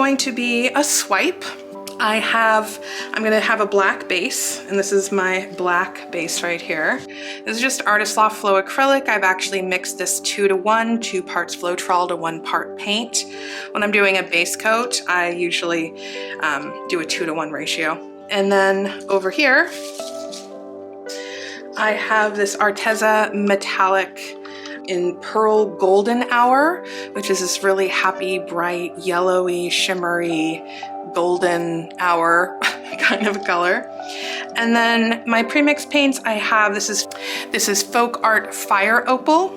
going to be a swipe. I'm gonna have a black base, and this is my black base right here. This is just Artist Loft Flow acrylic. I've actually mixed this 2:1, 2 parts Floetrol to 1 part paint. When I'm doing a base coat, I usually do a 2:1 ratio. And then over here, I have this Arteza metallic in Pearl Golden Hour, which is this really happy, bright, yellowy, shimmery, golden hour kind of color. And then my premix paints I have, this is Folk Art Fire Opal.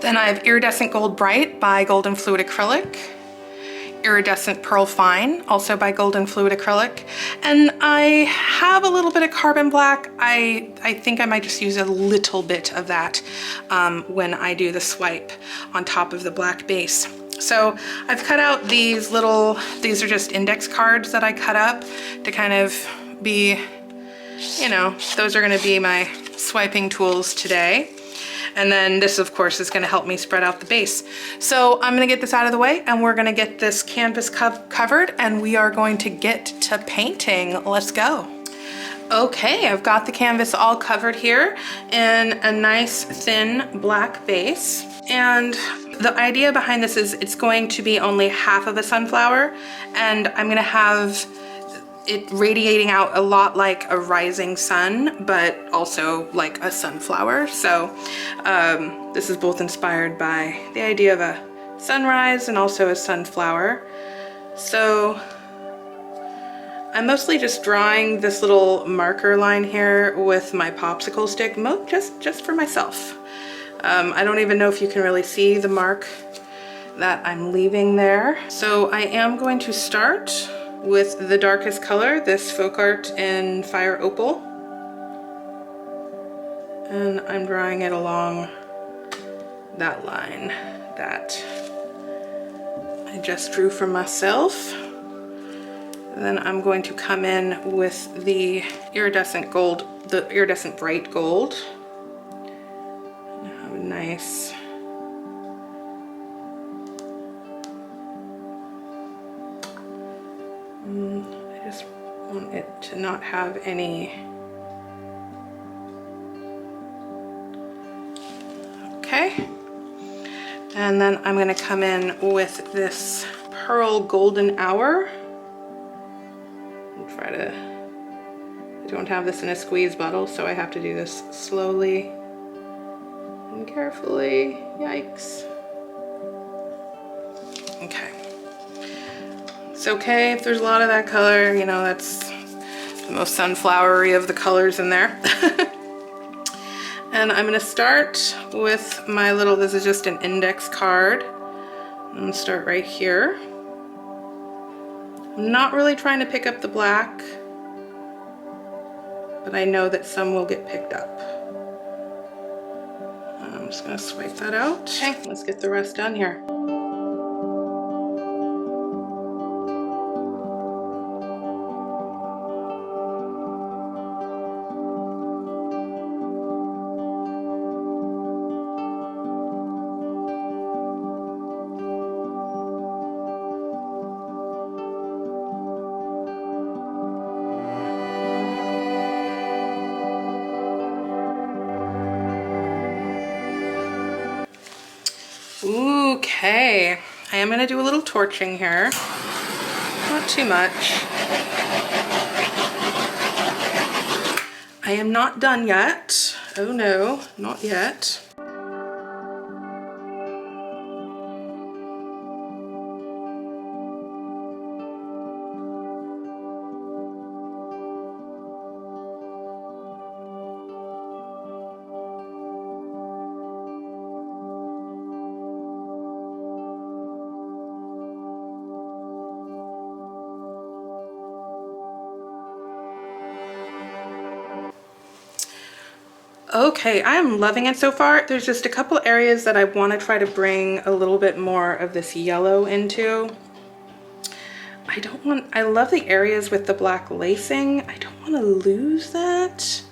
Then I have Iridescent Gold Bright by Golden Fluid Acrylic. Iridescent Pearl Fine, also by Golden Fluid Acrylic. And I have a little bit of Carbon Black. I think I might just use a little bit of that when I do the swipe on top of the black base. So I've cut out these are just index cards that I cut up to kind of be, you know, those are gonna be my swiping tools today. And then this, of course, is gonna help me spread out the base. So I'm gonna get this out of the way, and we're gonna get this canvas covered, and we are going to get to painting. Let's go. Okay, I've got the canvas all covered here in a nice thin black base. And the idea behind this is it's going to be only half of a sunflower, and I'm gonna have it radiating out a lot like a rising sun, but also like a sunflower. So this is both inspired by the idea of a sunrise and also a sunflower. So I'm mostly just drawing this little marker line here with my popsicle stick, just for myself. I don't even know if you can really see the mark that I'm leaving there. So I am going to start with the darkest color, this Folk Art in Fire Opal. And I'm drawing it along that line that I just drew for myself. And then I'm going to come in with the iridescent gold, the iridescent bright gold. And have a nice I just want it to not have any. Okay. And then I'm going to come in with this Pearl Golden Hour. I'll try to, I don't have this in a squeeze bottle, so I have to do this slowly and carefully. Yikes. Okay. It's okay if there's a lot of that color, you know, that's the most sunflowery of the colors in there. And I'm gonna start with my little, this is just an index card. I'm gonna start right here. I'm not really trying to pick up the black, but I know that some will get picked up. I'm just gonna swipe that out. Okay, let's get the rest done here. Okay, I am gonna do a little torching here. Not too much. I am not done yet. Oh no, not yet. Okay, I'm loving it so far. There's just a couple areas that I want to try to bring a little bit more of this yellow into. I love the areas with the black lacing. I don't want to lose that,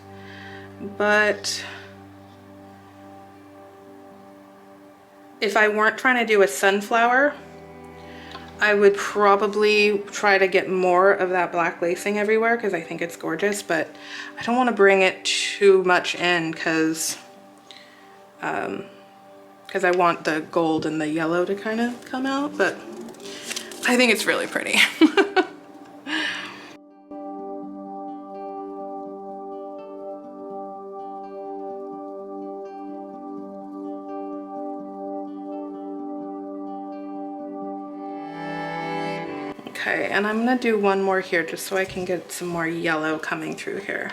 but if I weren't trying to do a sunflower, I would probably try to get more of that black lacing everywhere because I think it's gorgeous, but I don't want to bring it too much in because I want the gold and the yellow to kind of come out, but I think it's really pretty. Okay, and I'm gonna do one more here just so I can get some more yellow coming through here.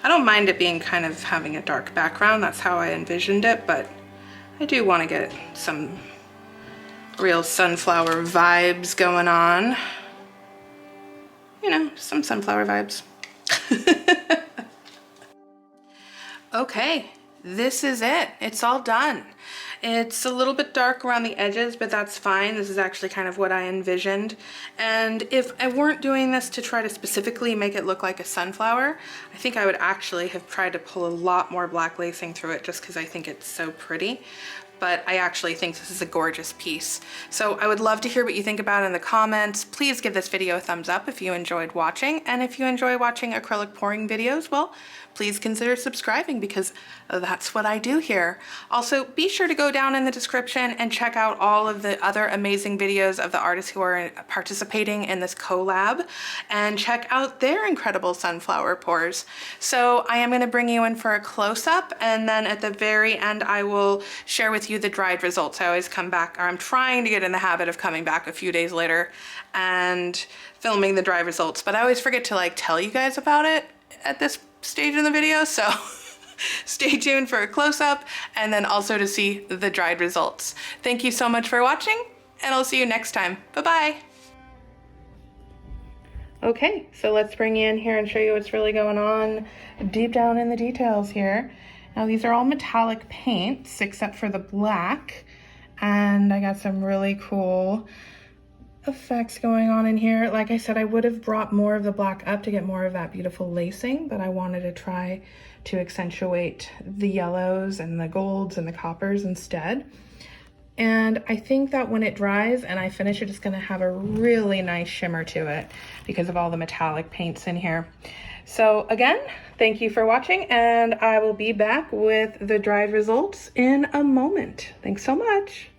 I don't mind it being kind of having a dark background, that's how I envisioned it, but I do want to get some real sunflower vibes going on. You know, some sunflower vibes. Okay, this is it. It's all done. It's a little bit dark around the edges, but that's fine. This is actually kind of what I envisioned. And if I weren't doing this to try to specifically make it look like a sunflower, I think I would actually have tried to pull a lot more black lacing through it just because I think it's so pretty. But I actually think this is a gorgeous piece. So I would love to hear what you think about it in the comments. Please give this video a thumbs up if you enjoyed watching. And if you enjoy watching acrylic pouring videos, well, please consider subscribing because that's what I do here. Also, be sure to go down in the description and check out all of the other amazing videos of the artists who are participating in this collab and check out their incredible sunflower pours. So I am going to bring you in for a close-up, and then at the very end I will share with you the dried results. I always come back, or I'm trying to get in the habit of coming back a few days later and filming the dry results, but I always forget to like tell you guys about it at this stage in the video, so stay tuned for a close-up and then also to see the dried results. Thank you so much for watching, and I'll see you next time. Bye-bye. Okay, so let's bring you in here and show you what's really going on deep down in the details here. Now these are all metallic paints except for the black, and I got some really cool effects going on in here. Like I said, I would have brought more of the black up to get more of that beautiful lacing, but I wanted to try to accentuate the yellows and the golds and the coppers instead. And I think that when it dries and I finish it, it's going to have a really nice shimmer to it because of all the metallic paints in here. So again, thank you for watching, and I will be back with the dried results in a moment. Thanks so much.